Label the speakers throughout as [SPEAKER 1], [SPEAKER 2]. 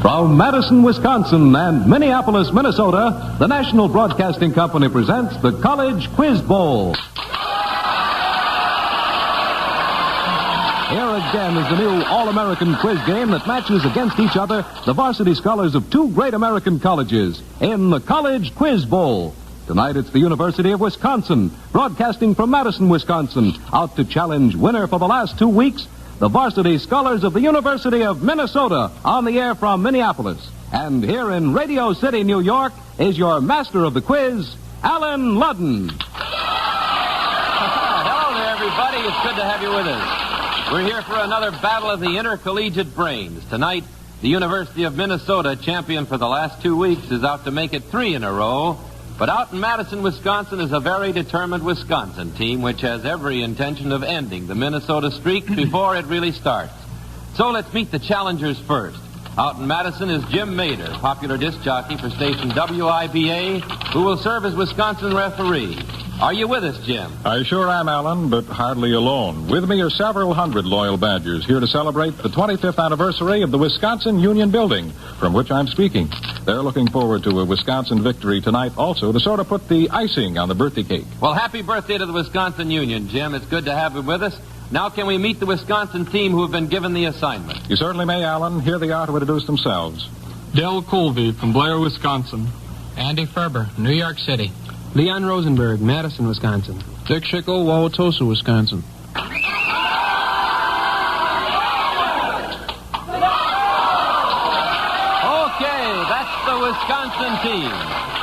[SPEAKER 1] From Madison, Wisconsin and Minneapolis, Minnesota, the National Broadcasting Company presents the College Quiz Bowl. Here again is the new All-American quiz game that matches against each other the varsity scholars of two great American colleges in the College Quiz Bowl. Tonight it's the University of Wisconsin, broadcasting from Madison, Wisconsin, out to challenge winner for the last 2 weeks, the varsity scholars of the University of Minnesota, on the air from Minneapolis. And here in Radio City, New York, is your master of the quiz, Alan Ludden.
[SPEAKER 2] Hello there, everybody. It's good to have you with us. We're here for another battle of the intercollegiate brains. Tonight, the University of Minnesota, champion for the last 2 weeks, is out to make it 3 in a row. But out in Madison, Wisconsin is a very determined Wisconsin team which has every intention of ending the Minnesota streak before it really starts. So let's meet the challengers first. Out in Madison is Jim Mader, popular disc jockey for station WIBA, who will serve as Wisconsin referee. Are you with us, Jim?
[SPEAKER 3] I sure am, Alan, but hardly alone. With me are several hundred loyal Badgers here to celebrate the 25th anniversary of the Wisconsin Union Building, from which I'm speaking. They're looking forward to a Wisconsin victory tonight also to sort of put the icing on the birthday cake.
[SPEAKER 2] Well, happy birthday to the Wisconsin Union, Jim. It's good to have you with us. Now can we meet the Wisconsin team who have been given the assignment?
[SPEAKER 3] You certainly may, Alan. Here they are to introduce themselves.
[SPEAKER 4] Del Colby from Blair, Wisconsin.
[SPEAKER 5] Andy Ferber, New York City.
[SPEAKER 6] Leon Rosenberg, Madison, Wisconsin.
[SPEAKER 4] Dick Schickel, Wauwatosa, Wisconsin.
[SPEAKER 2] Okay, that's the Wisconsin team.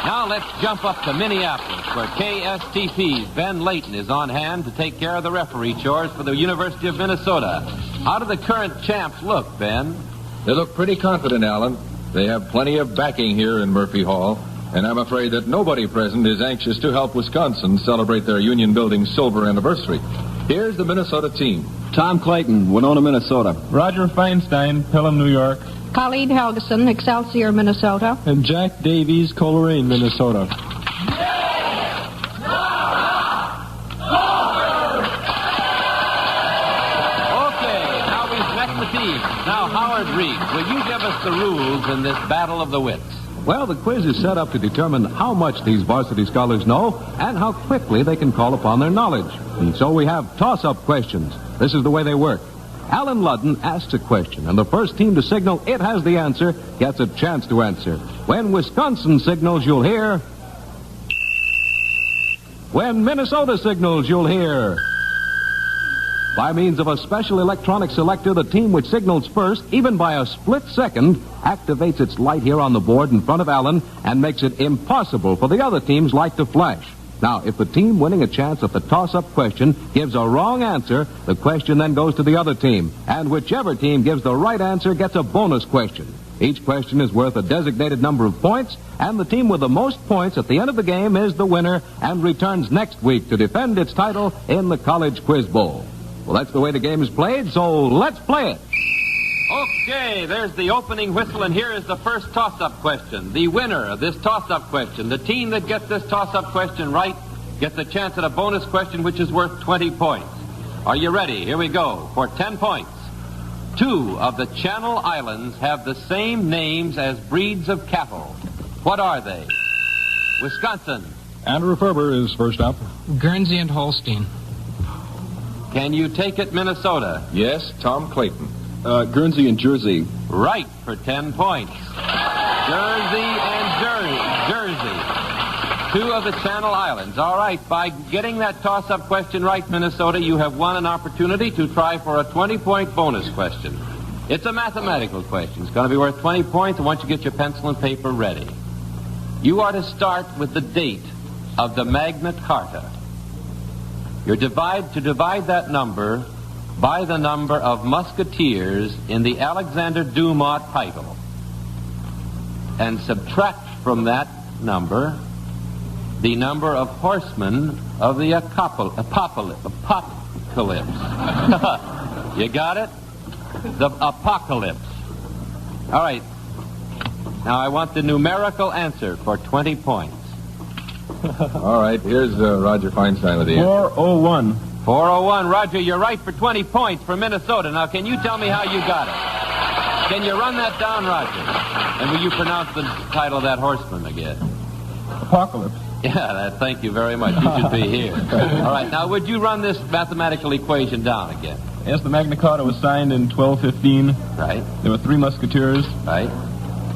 [SPEAKER 2] Now let's jump up to Minneapolis, where KSTP's Ben Layton is on hand to take care of the referee chores for the University of Minnesota. How do the current champs look, Ben?
[SPEAKER 7] They look pretty confident, Alan. They have plenty of backing here in Murphy Hall, and I'm afraid that nobody present is anxious to help Wisconsin celebrate their Union Building's silver anniversary. Here's the Minnesota team.
[SPEAKER 6] Tom Clayton, Winona, Minnesota.
[SPEAKER 4] Roger Feinstein, Pelham, New York.
[SPEAKER 8] Khalid Helgeson, Excelsior, Minnesota.
[SPEAKER 4] And Jack Davies, Coleraine, Minnesota.
[SPEAKER 2] Okay, now we've met the team. Now, Howard Reed, will you give us the rules in this battle of the wits?
[SPEAKER 1] Well, the quiz is set up to determine how much these varsity scholars know and how quickly they can call upon their knowledge. And so we have toss-up questions. This is the way they work. Alan Ludden asks a question, and the first team to signal it has the answer gets a chance to answer. When Wisconsin signals, you'll hear. When Minnesota signals, you'll hear. By means of a special electronic selector, the team which signals first, even by a split second, activates its light here on the board in front of Alan and makes it impossible for the other team's light to flash. Now, if the team winning a chance at the toss-up question gives a wrong answer, the question then goes to the other team, and whichever team gives the right answer gets a bonus question. Each question is worth a designated number of points, and the team with the most points at the end of the game is the winner and returns next week to defend its title in the College Quiz Bowl. Well, that's the way the game is played, so let's play it.
[SPEAKER 2] Okay, there's the opening whistle, and here is the first toss-up question. The winner of this toss-up question, the team that gets this toss-up question right, gets a chance at a bonus question which is worth 20 points. Are you ready? Here we go for 10 points. 2 of the Channel Islands have the same names as breeds of cattle. What are they? Wisconsin.
[SPEAKER 3] Andrew Ferber is first up.
[SPEAKER 5] Guernsey and Holstein.
[SPEAKER 2] Can you take it, Minnesota?
[SPEAKER 7] Yes, Tom Clayton.
[SPEAKER 6] Guernsey and Jersey.
[SPEAKER 2] Right for 10 points. Jersey and Jersey. 2 of the Channel Islands. All right, by getting that toss-up question right, Minnesota, you have won an opportunity to try for a 20-point bonus question. It's a mathematical question. It's going to be worth 20 points. I want you to get your pencil and paper ready. You are to start with the date of the Magna Carta. You're to divide that number by the number of musketeers in the Alexander Dumas title, and subtract from that number the number of horsemen of the apocalypse. You got it? The apocalypse. All right. Now I want the numerical answer for 20 points.
[SPEAKER 7] All right, here's Roger Feinstein with the answer.
[SPEAKER 4] 401.
[SPEAKER 2] 401. Roger, you're right for 20 points for Minnesota. Now, can you tell me how you got it? Can you run that down, Roger? And will you pronounce the title of that horseman again?
[SPEAKER 4] Apocalypse.
[SPEAKER 2] Yeah, thank you very much. You should be here. All right, now would you run this mathematical equation down again?
[SPEAKER 4] Yes, the Magna Carta was signed in 1215.
[SPEAKER 2] Right.
[SPEAKER 4] There were 3 musketeers.
[SPEAKER 2] Right.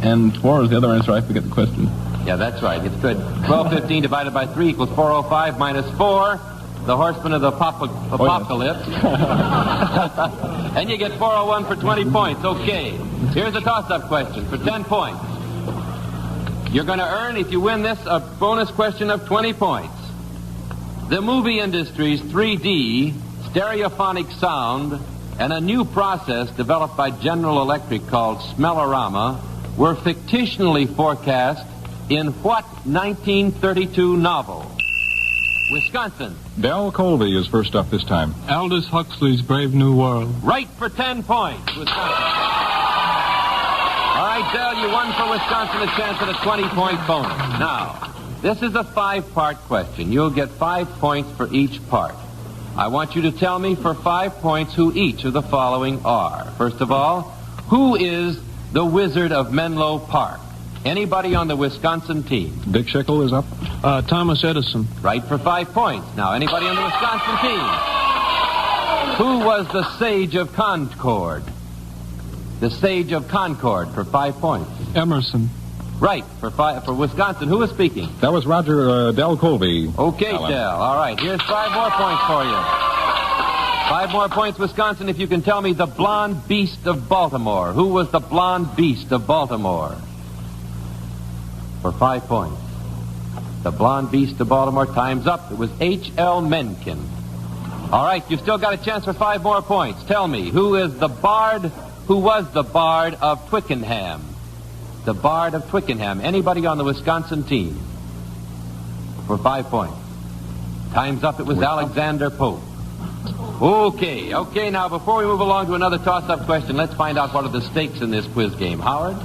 [SPEAKER 4] And 4 is the other answer. I forget the question.
[SPEAKER 2] Yeah, that's right. It's good. 1215 divided by 3 equals 405 minus 4. The horseman of the apocalypse. And you get 401 for 20 points. Okay. Here's a toss-up question for 10 points. You're going to earn, if you win this, a bonus question of 20 points. The movie industry's 3D, stereophonic sound, and a new process developed by General Electric called Smellorama were fictionally forecast in what 1932 novel? Wisconsin.
[SPEAKER 3] Del Colby is first up this time.
[SPEAKER 4] Aldous Huxley's Brave New World.
[SPEAKER 2] Right for 10 points, Wisconsin. All right, Del, you won for Wisconsin a chance at a 20-point bonus. Now, this is a 5-part question. You'll get 5 points for each part. I want you to tell me for 5 points who each of the following are. First of all, who is the Wizard of Menlo Park? Anybody on the Wisconsin team?
[SPEAKER 3] Dick Schickel is up.
[SPEAKER 4] Thomas Edison.
[SPEAKER 2] Right for 5 points. Now, anybody on the Wisconsin team? Who was the Sage of Concord? The Sage of Concord for 5 points.
[SPEAKER 4] Emerson.
[SPEAKER 2] Right for Wisconsin. Who was speaking?
[SPEAKER 3] That was Roger Del Colby.
[SPEAKER 2] Okay,
[SPEAKER 3] Alan.
[SPEAKER 2] Del. All right. Here's 5 more points for you. 5 more points, Wisconsin, if you can tell me the Blonde Beast of Baltimore. Who was the Blonde Beast of Baltimore? For 5 points. The Blonde Beast of Baltimore. Time's up. It was H.L. Mencken. All right, you've still got a chance for 5 more points. Tell me, who was the Bard of Twickenham? The Bard of Twickenham. Anybody on the Wisconsin team? For 5 points. Time's up. It was Alexander Pope. Okay, now before we move along to another toss-up question, let's find out what are the stakes in this quiz game. Howard?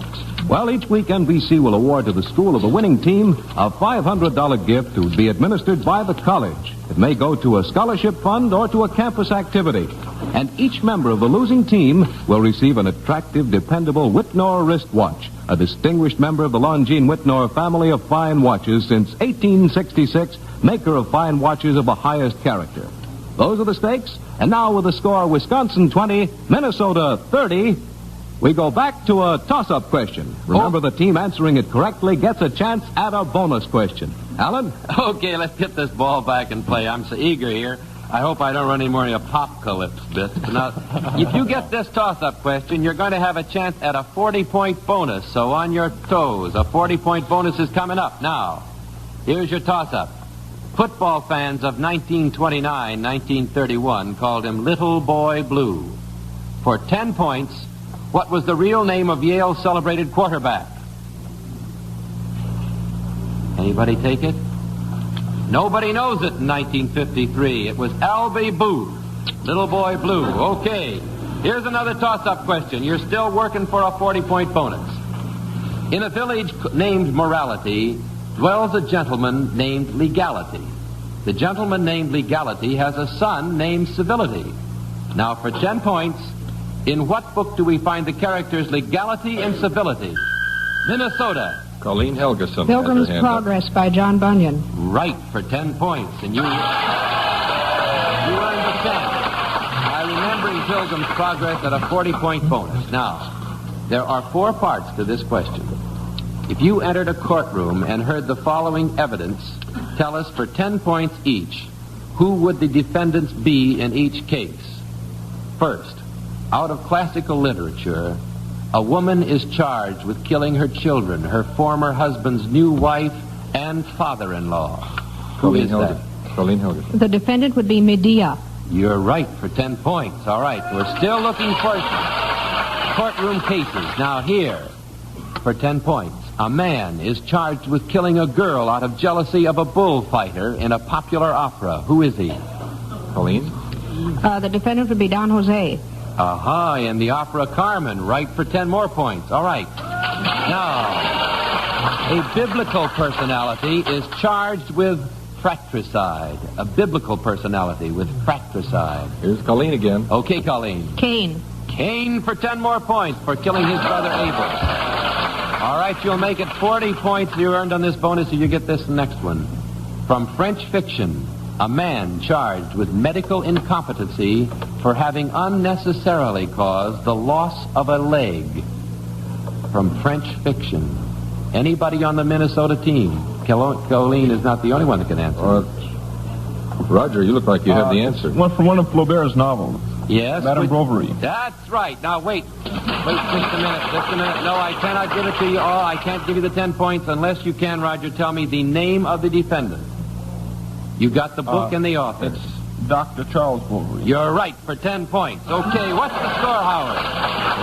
[SPEAKER 1] Well, each week NBC will award to the school of the winning team a $500 gift to be administered by the college. It may go to a scholarship fund or to a campus activity. And each member of the losing team will receive an attractive, dependable Whitnor wristwatch, a distinguished member of the Longines Whitnor family of fine watches since 1866, maker of fine watches of the highest character. Those are the stakes. And now with the score Wisconsin 20, Minnesota 30, we go back to a toss-up question. Remember, the team answering it correctly gets a chance at a bonus question. Alan?
[SPEAKER 2] Okay, let's get this ball back and play. I'm so eager here. I hope I don't run any more of your apocalypse bits. Now, if you get this toss-up question, you're going to have a chance at a 40-point bonus. So on your toes, a 40-point bonus is coming up. Now, here's your toss-up. Football fans of 1929, 1931 called him Little Boy Blue. For 10 points, what was the real name of Yale's celebrated quarterback? Anybody take it? Nobody knows it in 1953. It was Albie Booth. Little Boy Blue. Okay. Here's another toss-up question. You're still working for a 40-point bonus. In a village named Morality dwells a gentleman named Legality. The gentleman named Legality has a son named Civility. Now, for 10 points, in what book do we find the characters Legality and Civility? Minnesota.
[SPEAKER 7] Colleen Helgeson.
[SPEAKER 8] Pilgrim's Progress by John Bunyan.
[SPEAKER 2] Right, for 10 points. And you earned the chance by remembering Pilgrim's Progress at a 40-point bonus. Now, there are 4 parts to this question. If you entered a courtroom and heard the following evidence, tell us for 10 points each, who would the defendants be in each case? First, out of classical literature, a woman is charged with killing her children, her former husband's new wife, and father-in-law. Who is that?
[SPEAKER 7] Colleen Helgeson.
[SPEAKER 8] The defendant would be Medea.
[SPEAKER 2] You're right for 10 points. All right, we're still looking for courtroom cases. Now here, for 10 points, a man is charged with killing a girl out of jealousy of a bullfighter in a popular opera. Who is he?
[SPEAKER 7] Colleen?
[SPEAKER 8] The defendant would be Don Jose.
[SPEAKER 2] Aha, in the opera Carmen, right for 10 more points. All right. Now, a biblical personality is charged with fratricide. A biblical personality with fratricide.
[SPEAKER 7] Here's Colleen again.
[SPEAKER 2] Okay, Colleen.
[SPEAKER 8] Cain.
[SPEAKER 2] Cain for 10 more points for killing his brother Abel. All right, you'll make it 40 points you earned on this bonus if you get this next one. From French fiction, a man charged with medical incompetency for having unnecessarily caused the loss of a leg. From French fiction. Anybody on the Minnesota team? Colleen is not the only one that can answer.
[SPEAKER 7] Roger, you look like you have the answer.
[SPEAKER 4] One from one of Flaubert's novels.
[SPEAKER 2] Yes?
[SPEAKER 4] Madame Bovary.
[SPEAKER 2] That's right. Now, wait. Wait just a minute. No, I cannot give it to you all. I can't give you the 10 points unless you can, Roger, tell me the name of the defendant. You got the book and the author.
[SPEAKER 4] It's Dr. Charles Bovary.
[SPEAKER 2] You're right for 10 points. Okay, what's the score, Howard?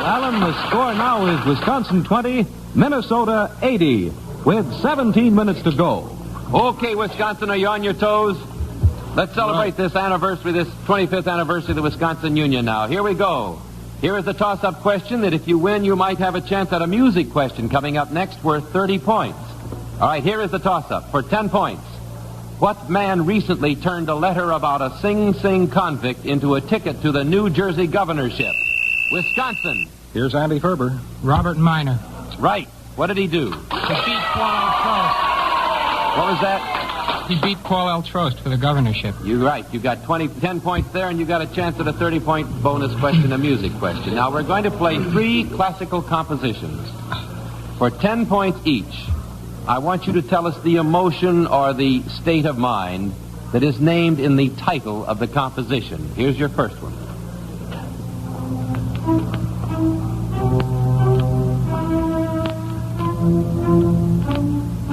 [SPEAKER 1] Alan, the score now is Wisconsin 20, Minnesota 80, with 17 minutes to go.
[SPEAKER 2] Okay, Wisconsin, are you on your toes? Let's celebrate this anniversary, this 25th anniversary of the Wisconsin Union now. Here we go. Here is the toss-up question that if you win, you might have a chance at a music question coming up next worth 30 points. All right, here is the toss-up for 10 points. What man recently turned a letter about a Sing Sing convict into a ticket to the New Jersey governorship? Wisconsin.
[SPEAKER 3] Here's Andy Ferber.
[SPEAKER 5] Robert Minor.
[SPEAKER 2] Right. What did he do?
[SPEAKER 5] He beat Paul L. Trost.
[SPEAKER 2] What was that?
[SPEAKER 5] He beat Paul L. Trost for the governorship.
[SPEAKER 2] You're right. You got 10 points there, and you got a chance at a 30-point bonus question, a music question. Now, we're going to play 3 classical compositions. For 10 points each, I want you to tell us the emotion or the state of mind that is named in the title of the composition. Here's your first one.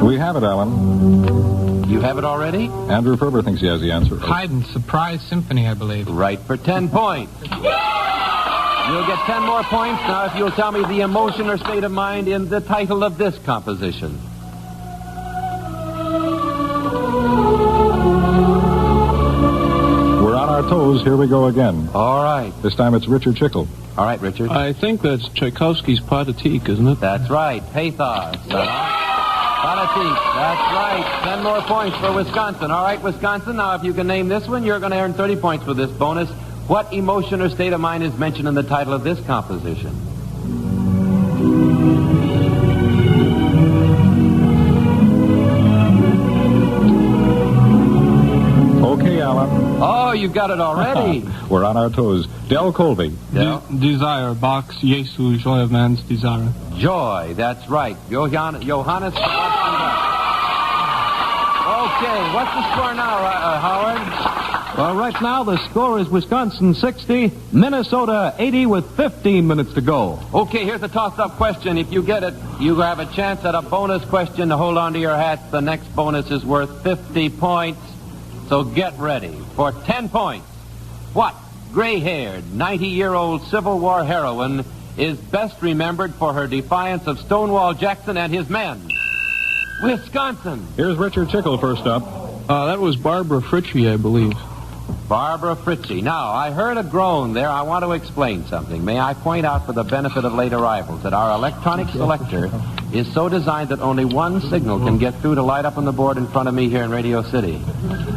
[SPEAKER 3] We have it, Alan.
[SPEAKER 2] You have it already?
[SPEAKER 3] Andrew Ferber thinks he has the answer.
[SPEAKER 5] Haydn's Surprise Symphony, I believe.
[SPEAKER 2] Right for 10 points. You'll get 10 more points now if you'll tell me the emotion or state of mind in the title of this composition.
[SPEAKER 3] We're on our toes. Here we go again.
[SPEAKER 2] All right.
[SPEAKER 3] This time it's Richard Chickle.
[SPEAKER 2] All right, Richard.
[SPEAKER 4] I think that's Tchaikovsky's Pathetique, isn't it?
[SPEAKER 2] That's right. Pathos. Pathetique. That's right. 10 more points for Wisconsin. All right, Wisconsin. Now, if you can name this one, you're going to earn 30 points for this bonus. What emotion or state of mind is mentioned in the title of this composition?
[SPEAKER 3] Okay, Alan.
[SPEAKER 2] Oh, you got it already.
[SPEAKER 3] We're on our toes. Del Colby.
[SPEAKER 4] Desire, Bach's Jesu, Joy of Man's Desire.
[SPEAKER 2] Joy, that's right. Johannes Sebastian Bach. Okay, what's the score now, Howard?
[SPEAKER 1] Well, right now the score is Wisconsin 60, Minnesota 80 with 15 minutes to go.
[SPEAKER 2] Okay, here's a toss-up question. If you get it, you have a chance at a bonus question to hold on to your hats. The next bonus is worth 50 points. So get ready for 10 points. What gray-haired, 90-year-old Civil War heroine is best remembered for her defiance of Stonewall Jackson and his men? Wisconsin.
[SPEAKER 3] Here's Richard Chickle first up.
[SPEAKER 4] That was Barbara Fritchie, I believe.
[SPEAKER 2] Barbara Fritchie. Now, I heard a groan there. I want to explain something. May I point out for the benefit of late arrivals that our electronic selector is so designed that only one signal can get through to light up on the board in front of me here in Radio City.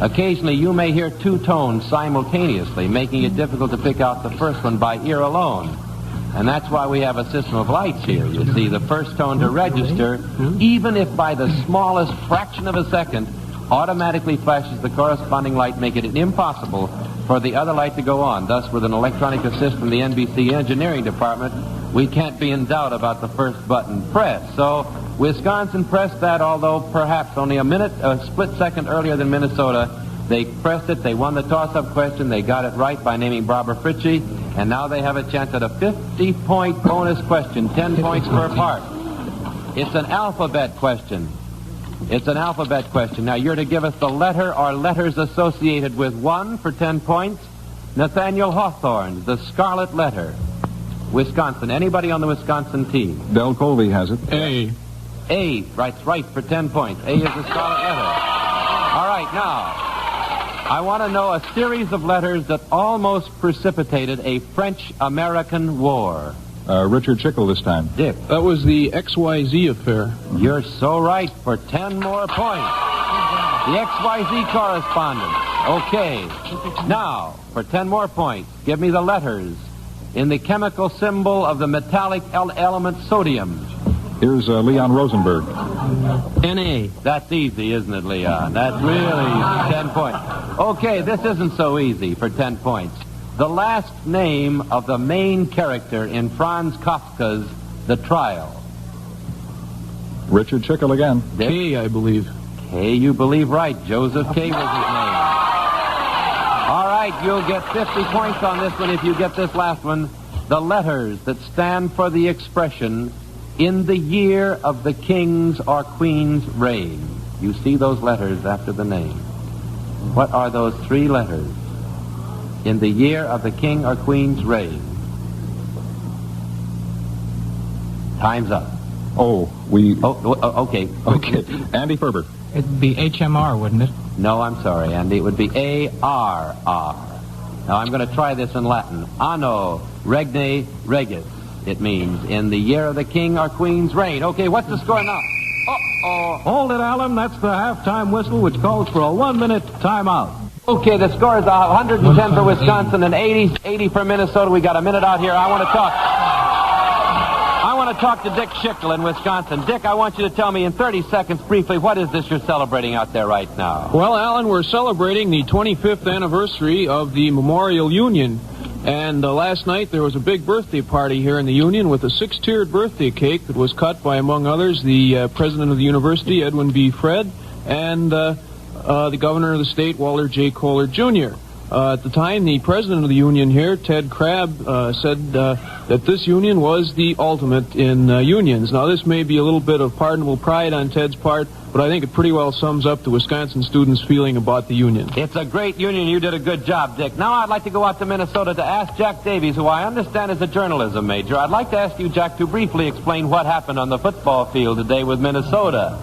[SPEAKER 2] Occasionally, you may hear 2 tones simultaneously, making it difficult to pick out the first one by ear alone. And that's why we have a system of lights here. You see, the first tone to register, even if by the smallest fraction of a second, automatically flashes the corresponding light, making it impossible for the other light to go on. Thus, with an electronic assist from the NBC engineering department, we can't be in doubt about the first button pressed. So, Wisconsin pressed that, although perhaps only a split second earlier than Minnesota. They pressed it, they won the toss-up question, they got it right by naming Barbara Fritchie, and now they have a chance at a 50-point bonus question, 10 points per part. It's an alphabet question. It's an alphabet question. Now, you're to give us the letter or letters associated with 1 for 10 points. Nathaniel Hawthorne's The Scarlet Letter. Wisconsin. Anybody on the Wisconsin team?
[SPEAKER 3] Del Colby has it.
[SPEAKER 4] A.
[SPEAKER 2] A. Right for 10 points. A is the Scarlet Letter. All right, now, I want to know a series of letters that almost precipitated a French-American war.
[SPEAKER 3] Richard Chickle this time.
[SPEAKER 2] Dick.
[SPEAKER 4] That was the XYZ affair.
[SPEAKER 2] You're so right for 10 more points. The XYZ correspondent. Okay. Now, for 10 more points, give me the letters in the chemical symbol of the metallic element sodium?
[SPEAKER 3] Here's Leon Rosenberg.
[SPEAKER 6] Na.
[SPEAKER 2] That's easy, isn't it, Leon? That's really easy. 10 points. Okay, this isn't so easy for 10 points. The last name of the main character in Franz Kafka's The Trial.
[SPEAKER 3] Richard Schickel again.
[SPEAKER 2] Dick?
[SPEAKER 6] K, I believe.
[SPEAKER 2] K, you believe right. Joseph K was his name. All right, you'll get 50 points on this one if you get this last one. The letters that stand for the expression, in the year of the king's or queen's reign. You see those letters after the name. What are those three letters? In the year of the king or queen's reign. Time's up. Okay.
[SPEAKER 3] Okay. Andy Ferber.
[SPEAKER 5] It'd be HMR, wouldn't it?
[SPEAKER 2] No, I'm sorry, Andy. It would be ARR. Now, I'm going to try this in Latin. Anno regne regis. It means in the year of the king or queen's reign. Okay, what's the score now? Uh-oh.
[SPEAKER 1] Hold it, Alan. That's the halftime whistle, which calls for a 1-minute timeout.
[SPEAKER 2] Okay, the score is 110 for Wisconsin and 80 for Minnesota. We got a minute out here. I want to talk to Dick Schickel in Wisconsin. Dick, I want you to tell me in 30 seconds briefly, what is this you're celebrating out there right now?
[SPEAKER 6] Well, Alan, we're celebrating the 25th anniversary of the Memorial Union. And last night there was a big birthday party here in the Union with a 6-tiered birthday cake that was cut by, among others, the president of the university, Edwin B. Fred, and the governor of the state, Walter J. Kohler, Jr. At the time, the president of the union here, Ted Crabb, said that this union was the ultimate in unions. Now, this may be a little bit of pardonable pride on Ted's part, but I think it pretty well sums up the Wisconsin students' feeling about the union.
[SPEAKER 2] It's a great union. You did a good job, Dick. Now I'd like to go out to Minnesota to ask Jack Davies, who I understand is a journalism major. I'd like to ask you, Jack, to briefly explain what happened on the football field today with Minnesota.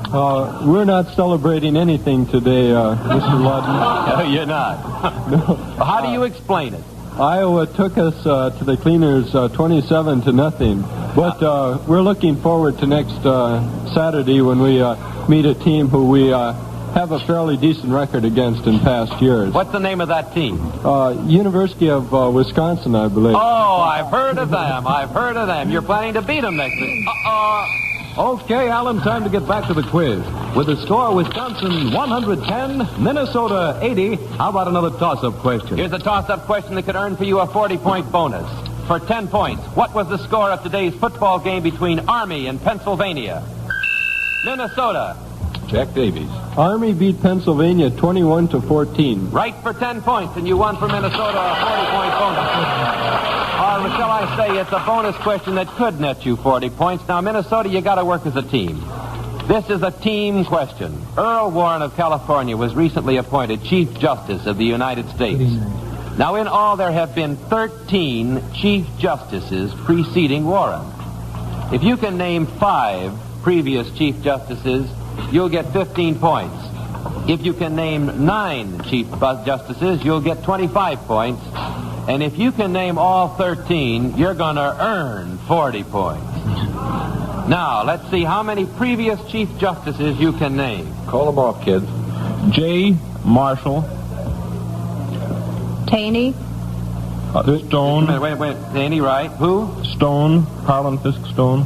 [SPEAKER 9] We're not celebrating anything today, Mr. Ludden.
[SPEAKER 2] No, you're not.
[SPEAKER 9] No.
[SPEAKER 2] How do you explain it?
[SPEAKER 9] Iowa took us to the Cleaners 27-0, but we're looking forward to next Saturday when we meet a team who we have a fairly decent record against in past years.
[SPEAKER 2] What's the name of that team?
[SPEAKER 9] University of Wisconsin, I believe.
[SPEAKER 2] Oh, I've heard of them. You're planning to beat them next week.
[SPEAKER 1] Okay, Alan, time to get back to the quiz. With the score, Wisconsin 110, Minnesota 80. How about another toss-up question?
[SPEAKER 2] Here's a toss-up question that could earn for you a 40-point bonus. For 10 points, what was the score of today's football game between Army and Pennsylvania? Minnesota.
[SPEAKER 3] Jack Davies.
[SPEAKER 9] Army beat Pennsylvania 21-14.
[SPEAKER 2] Right for 10 points, and you won for Minnesota a 40-point bonus. Or shall I say, it's a bonus question that could net you 40 points. Now, Minnesota, you got to work as a team. This is a team question. Earl Warren of California was recently appointed Chief Justice of the United States. Now, in all, there have been 13 Chief Justices preceding Warren. If you can name 5 previous Chief Justices, you'll get 15 points. If you can name 9 Chief Justices, you'll get 25 points. And if you can name all 13, you're going to earn 40 points. Now, let's see how many previous Chief Justices you can name.
[SPEAKER 7] Call them off, kids.
[SPEAKER 4] J. Marshall.
[SPEAKER 8] Taney.
[SPEAKER 4] Stone.
[SPEAKER 2] Wait. Danny, right? Who?
[SPEAKER 4] Stone. Harlan Fisk Stone.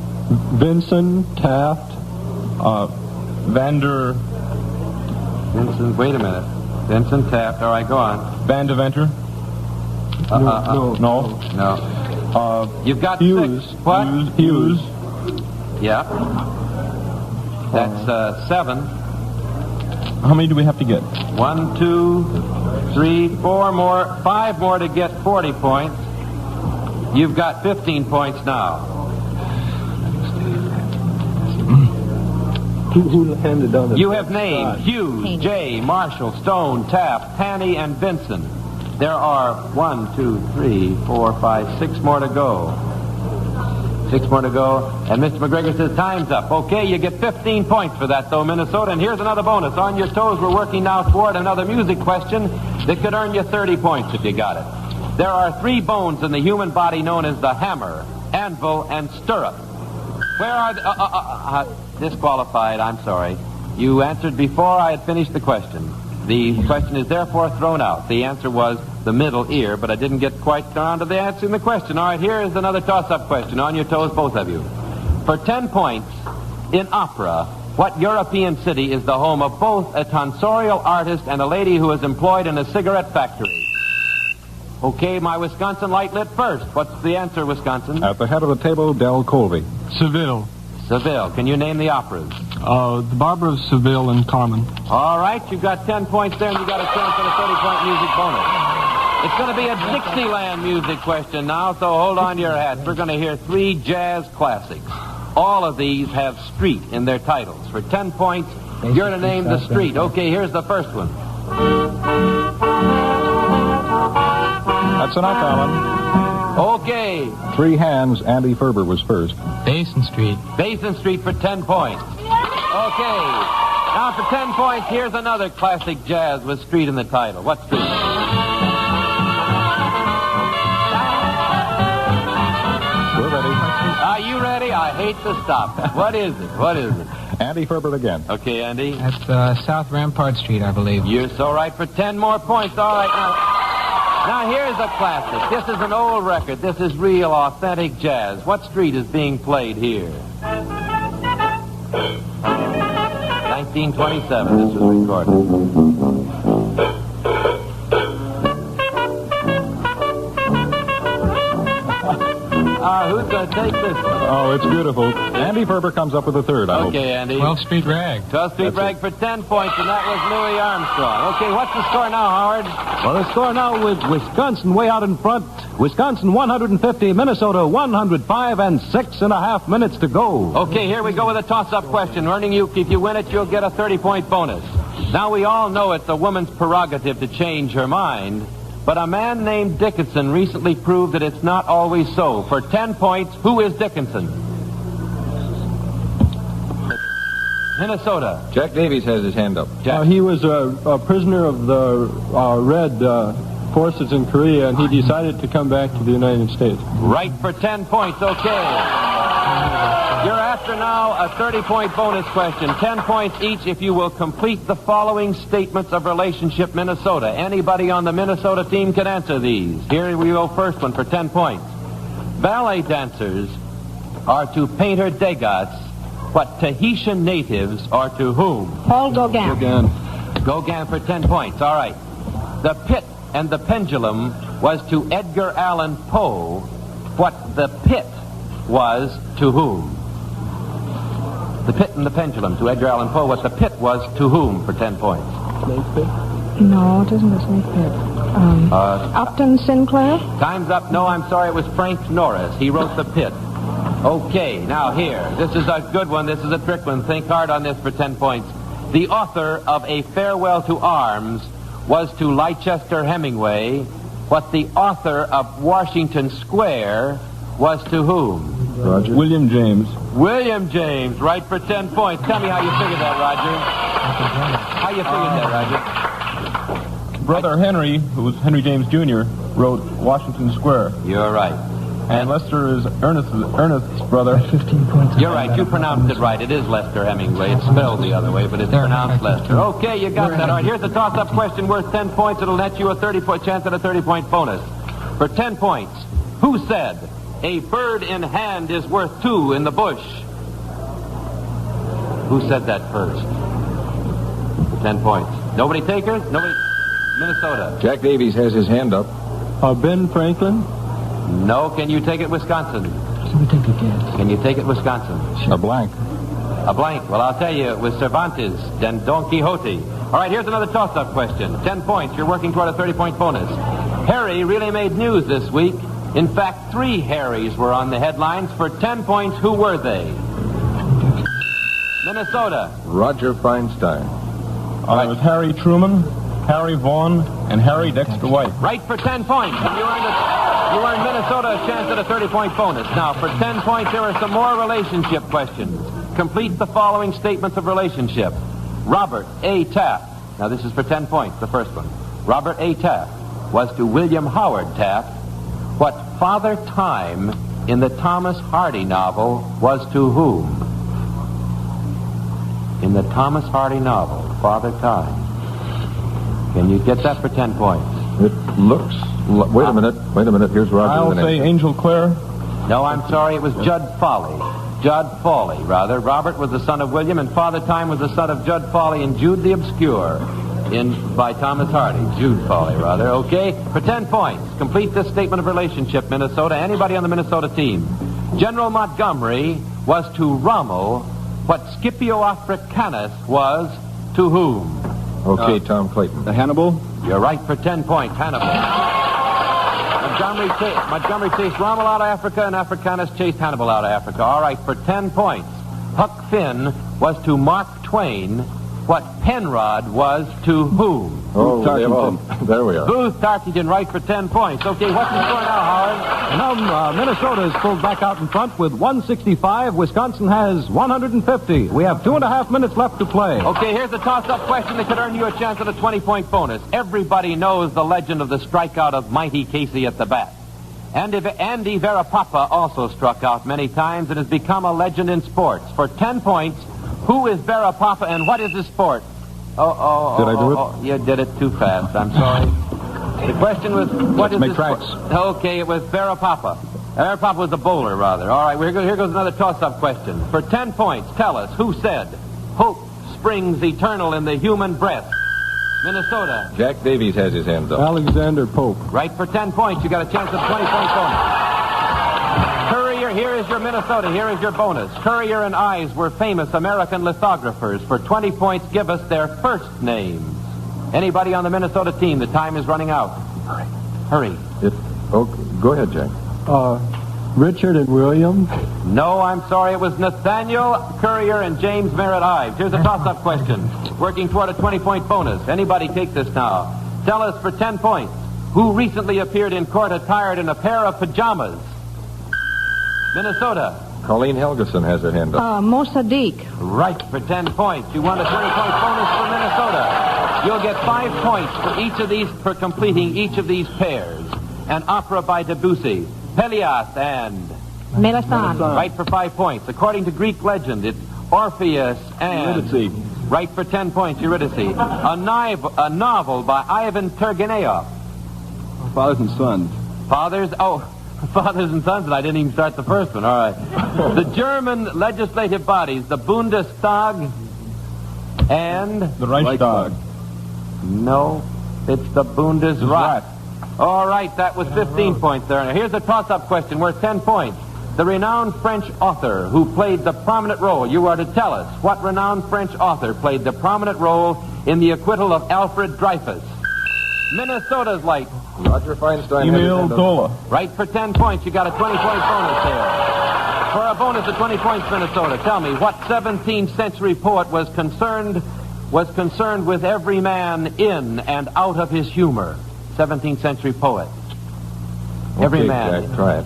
[SPEAKER 9] Vinson, Taft.
[SPEAKER 4] Vander.
[SPEAKER 2] Vincent, wait a minute. Vincent Taft. All right, go on.
[SPEAKER 4] Van Deventer. No.
[SPEAKER 2] You've got
[SPEAKER 9] Hughes.
[SPEAKER 2] 6. What?
[SPEAKER 4] Hughes.
[SPEAKER 2] Yeah. That's 7.
[SPEAKER 4] How many do we have to get?
[SPEAKER 2] 1, 2, 3, 4 more. 5 more to get 40 points. You've got 15 points now.
[SPEAKER 9] Who handed down the...
[SPEAKER 2] You have named Hughes, Jay, Marshall, Stone, Taft, Taney, and Vinson. There are 1, 2, 3, 4, 5, 6 more to go. 6 more to go. And Mr. McGregor says time's up. Okay, you get 15 points for that, though, Minnesota. And here's another bonus. On your toes, we're working now toward another music question that could earn you 30 points if you got it. There are 3 bones in the human body known as the hammer, anvil, and stirrup. Where are the... disqualified, I'm sorry. You answered before I had finished the question. The question is therefore thrown out. The answer was, the middle ear, but I didn't get quite around to the answering the question. All right, here is another toss-up question. On your toes, both of you. For 10 points, in opera, what European city is the home of both a tonsorial artist and a lady who is employed in a cigarette factory? Okay, my Wisconsin light lit first. What's the answer, Wisconsin?
[SPEAKER 3] At the head of the table, Del Colby.
[SPEAKER 4] Seville.
[SPEAKER 2] Seville. Can you name the operas?
[SPEAKER 4] The Barber of Seville and Carmen.
[SPEAKER 2] All right, you've got 10 points there, and you got a chance at a 30-point music bonus. It's going to be a Dixieland music question now, so hold on to your hats. We're going to hear 3 jazz classics. All of these have street in their titles. For 10 points, you're to name the street. Okay, here's the first one.
[SPEAKER 3] That's enough, Alan.
[SPEAKER 2] Okay.
[SPEAKER 3] 3 hands. Andy Ferber was first.
[SPEAKER 5] Basin Street.
[SPEAKER 2] Basin Street for 10 points. Okay. Now for 10 points, here's another classic jazz with street in the title. What street?
[SPEAKER 3] We're ready.
[SPEAKER 2] Are you ready? I hate to stop. What is it? What is it?
[SPEAKER 3] Andy Ferber again.
[SPEAKER 2] Okay, Andy.
[SPEAKER 5] That's South Rampart Street, I believe.
[SPEAKER 2] You're so right for 10 more points. All right, now here's a classic. This is an old record. This is real, authentic jazz. What street is being played here? 1927. This was recorded. Who's going to take this?
[SPEAKER 3] Oh, it's beautiful. Andy Ferber comes up with a third, I hope.
[SPEAKER 2] Okay, Andy.
[SPEAKER 5] 12th Street Rag.
[SPEAKER 2] 12th Street Rag for 10 points, and that was Louis Armstrong. Okay, what's the score now, Howard?
[SPEAKER 1] Well, the score now with Wisconsin way out in front. Wisconsin 150, Minnesota 105, and 6.5 minutes to go.
[SPEAKER 2] Okay, here we go with a toss-up question. Earning you, if you win it, you'll get a 30-point bonus. Now, we all know it's a woman's prerogative to change her mind, but a man named Dickinson recently proved that it's not always so. For 10 points, who is Dickinson? Minnesota.
[SPEAKER 7] Jack Davies has his hand up.
[SPEAKER 9] He was a prisoner of the Red forces in Korea, and he decided to come back to the United States.
[SPEAKER 2] Right for 10 points. Okay. You're after now a 30-point bonus question. 10 points each if you will complete the following statements of relationship, Minnesota. Anybody on the Minnesota team can answer these. Here we go, first one for 10 points. Ballet dancers are to Painter Degas what Tahitian natives are to whom?
[SPEAKER 8] Paul Gauguin.
[SPEAKER 2] Gauguin for 10 points. All right. The Pit and the Pendulum was to Edgar Allan Poe what the Pit was to whom? The Pit and the Pendulum to Edgar Allan Poe what the Pit was to whom for 10 points?
[SPEAKER 9] Snake Pit?
[SPEAKER 8] No, it isn't a snake pit. Upton Sinclair?
[SPEAKER 2] Time's up. No, I'm sorry. It was Frank Norris. He wrote The Pit. Okay, now here. This is a good one. This is a trick one. Think hard on this for 10 points. The author of A Farewell to Arms was to Leicester Hemingway what the author of Washington Square was to whom?
[SPEAKER 9] Roger. William James.
[SPEAKER 2] William James, right for 10 points. Tell me how you figured that, Roger. How you figured that, Roger?
[SPEAKER 10] Brother Henry, who was Henry James Jr., wrote Washington Square.
[SPEAKER 2] You're right.
[SPEAKER 10] And Lester is Ernest's brother.
[SPEAKER 5] 15 points.
[SPEAKER 2] You're right. You pronounced it right. It is Lester Hemingway. It's spelled the other way, but it's pronounced Lester. Okay, you got that. All right, here's a toss-up question worth 10 points. It'll net you a 30-point chance at a 30-point bonus. For 10 points, who said, a bird in hand is worth 2 in the bush? Who said that first? For 10 points. Nobody takers? Nobody? Minnesota.
[SPEAKER 7] Jack Davies has his hand up.
[SPEAKER 9] Ben Franklin?
[SPEAKER 2] No. Can you take it, Wisconsin?
[SPEAKER 5] Can we take a guess?
[SPEAKER 2] Can you take it, Wisconsin?
[SPEAKER 3] A blank.
[SPEAKER 2] A blank. Well, I'll tell you, it was Cervantes and Don Quixote. All right, here's another toss-up question. 10 points. You're working toward a 30-point bonus. Harry really made news this week. In fact, 3 Harrys were on the headlines. For 10 points, who were they? Minnesota.
[SPEAKER 7] Roger Feinstein.
[SPEAKER 10] It was Harry Truman, Harry Vaughn, and Harry Dexter White.
[SPEAKER 2] Right for 10 points. And you earned Minnesota a chance at a 30-point bonus. Now, for 10 points, there are some more relationship questions. Complete the following statements of relationship. Robert A. Taft. Now, this is for 10 points, the first one. Robert A. Taft was to William Howard Taft what Father Time in the Thomas Hardy novel was to whom? In the Thomas Hardy novel, Father Time. Can you get that for 10 points?
[SPEAKER 7] It looks... Wait a minute. Here's Roger.
[SPEAKER 10] I'll say Angel Clare.
[SPEAKER 2] No, I'm sorry. It was Judd Foley. Judd Foley, rather. Robert was the son of William, and Father Time was the son of Judd Foley and Jude the Obscure by Thomas Hardy. Jude Foley, rather. Okay? For 10 points, complete this statement of relationship, Minnesota. Anybody on the Minnesota team. General Montgomery was to Rommel what Scipio Africanus was to whom?
[SPEAKER 7] Okay, Tom Clayton.
[SPEAKER 10] Hannibal.
[SPEAKER 2] You're right for 10 points. Hannibal. Montgomery chased Rommel out of Africa, and Africanus chased Hannibal out of Africa. All right, for 10 points. Huck Finn was to Mark Twain what Penrod was to whom?
[SPEAKER 7] Oh, there we are.
[SPEAKER 2] Booth Tarkington, right for 10 points. Okay, what's the score now, Howard?
[SPEAKER 1] Minnesota is pulled back out in front with 165. Wisconsin has 150. We have 2.5 minutes left to play.
[SPEAKER 2] Okay, here's a toss-up question that could earn you a chance at a 20-point bonus. Everybody knows the legend of the strikeout of Mighty Casey at the bat. Andy Verapapa also struck out many times and has become a legend in sports. For 10 points, who is Verapapa and what is his sport?
[SPEAKER 7] Did I do it?
[SPEAKER 2] You did it too fast. I'm sorry. The question was, what is his sport? Okay, it was Verapapa. Verapapa was a bowler, rather. All right, here goes another toss-up question. For 10 points, tell us, who said, hope springs eternal in the human breast? Minnesota.
[SPEAKER 7] Jack Davies has his hands up.
[SPEAKER 9] Alexander Pope.
[SPEAKER 2] Right for 10 points. You got a chance at 20-point bonus. Courier, here is your Minnesota. Here is your bonus. Courier and Ives were famous American lithographers. For 20 points, give us their first names. Anybody on the Minnesota team? The time is running out. Hurry.
[SPEAKER 7] Go ahead, Jack.
[SPEAKER 9] Richard and William.
[SPEAKER 2] No, I'm sorry. It was Nathaniel Courier and James Merritt Ives. Here's a toss-up question. Working toward a 20-point bonus. Anybody take this now. Tell us for 10 points. Who recently appeared in court attired in a pair of pajamas? Minnesota.
[SPEAKER 7] Colleen Helgeson has her hand up.
[SPEAKER 8] Mo Sadiq.
[SPEAKER 2] Right for 10 points. You won a 20-point bonus for Minnesota. You'll get 5 points for completing each of these pairs. An opera by Debussy. Pelias and...
[SPEAKER 8] Melisande.
[SPEAKER 2] Right for 5 points. According to Greek legend, it's Orpheus and...
[SPEAKER 10] Eurydice.
[SPEAKER 2] Right for 10 points, Eurydice. A novel by Ivan Turgenev.
[SPEAKER 10] Fathers and Sons.
[SPEAKER 2] Fathers and Sons, and I didn't even start the first one. All right. The German legislative bodies, the Bundestag and...
[SPEAKER 10] The Reichstag.
[SPEAKER 2] No, it's the Bundesrat. All right, that was 15 points there. Now, here's a toss-up question worth 10 points. The renowned French author who played the prominent role, you are to tell us what renowned French author played the prominent role in the acquittal of Alfred Dreyfus. Minnesota's light.
[SPEAKER 7] Roger Feinstein.
[SPEAKER 10] Emile Zola.
[SPEAKER 2] Right for 10 points. You got a 20-point bonus there. For a bonus of 20 points, Minnesota, tell me what 17th century poet was concerned with every man in and out of his humor? 17th century poet. Every man.
[SPEAKER 7] Jack, try it.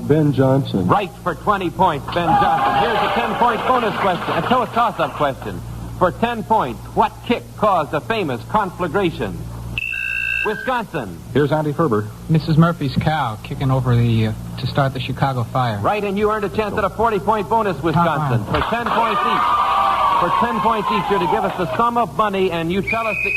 [SPEAKER 9] Ben Jonson.
[SPEAKER 2] Right for 20 points, Ben Johnson. Here's a 10-point bonus question. A toss-up question. For 10 points, what kick caused a famous conflagration? Wisconsin.
[SPEAKER 3] Here's Andy Ferber.
[SPEAKER 5] Mrs. Murphy's cow kicking over to start the Chicago fire.
[SPEAKER 2] Right, and you earned a chance at a 40-point bonus, Wisconsin. For 10 points each. For 10 points each, you're to give us the sum of money, and you tell us the...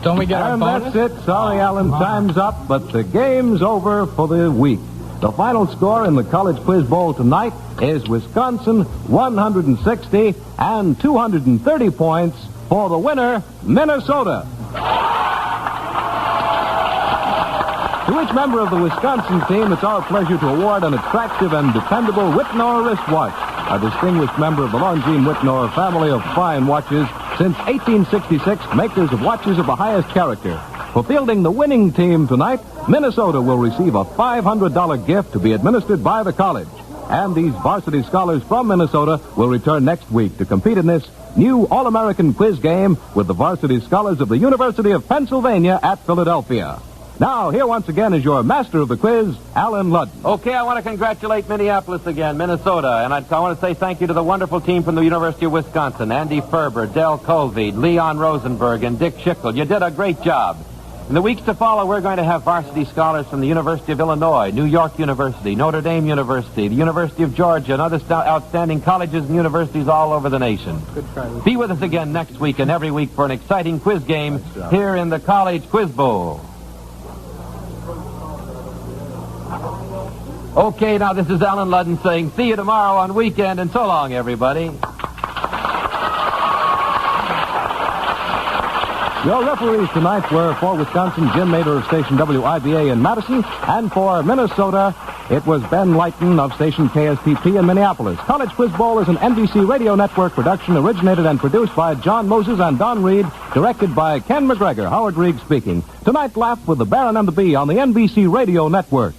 [SPEAKER 5] Don't we get our bonus?
[SPEAKER 1] And that's it. Sorry, Alan, time's up, but the game's over for the week. The final score in the College Quiz Bowl tonight is Wisconsin 160 and 230 points for the winner, Minnesota. To each member of the Wisconsin team, it's our pleasure to award an attractive and dependable Whitnor wristwatch, a distinguished member of the Longines Whitnor family of fine watches since 1866, makers of watches of the highest character. For fielding the winning team tonight, Minnesota will receive a $500 gift to be administered by the college. And these varsity scholars from Minnesota will return next week to compete in this new All-American quiz game with the varsity scholars of the University of Pennsylvania at Philadelphia. Now, here once again is your master of the quiz, Alan Ludden.
[SPEAKER 2] Okay, I want to congratulate Minneapolis again, Minnesota. And I want to say thank you to the wonderful team from the University of Wisconsin, Andy Ferber, Del Colby, Leon Rosenberg, and Dick Schickel. You did a great job. In the weeks to follow, we're going to have varsity scholars from the University of Illinois, New York University, Notre Dame University, the University of Georgia, and other outstanding colleges and universities all over the nation. Be with us again next week and every week for an exciting quiz game here in the College Quiz Bowl. Okay, now this is Alan Ludden saying see you tomorrow on Weekend, and so long, everybody.
[SPEAKER 1] Your referees tonight were for Wisconsin, Jim Mader of station WIBA in Madison, and for Minnesota, it was Ben Lighton of station KSTP in Minneapolis. College Quiz Bowl is an NBC Radio Network production, originated and produced by John Moses and Don Reed, directed by Ken McGregor. Howard Reed speaking. Tonight, laugh with the Baron and the Bee on the NBC Radio Network.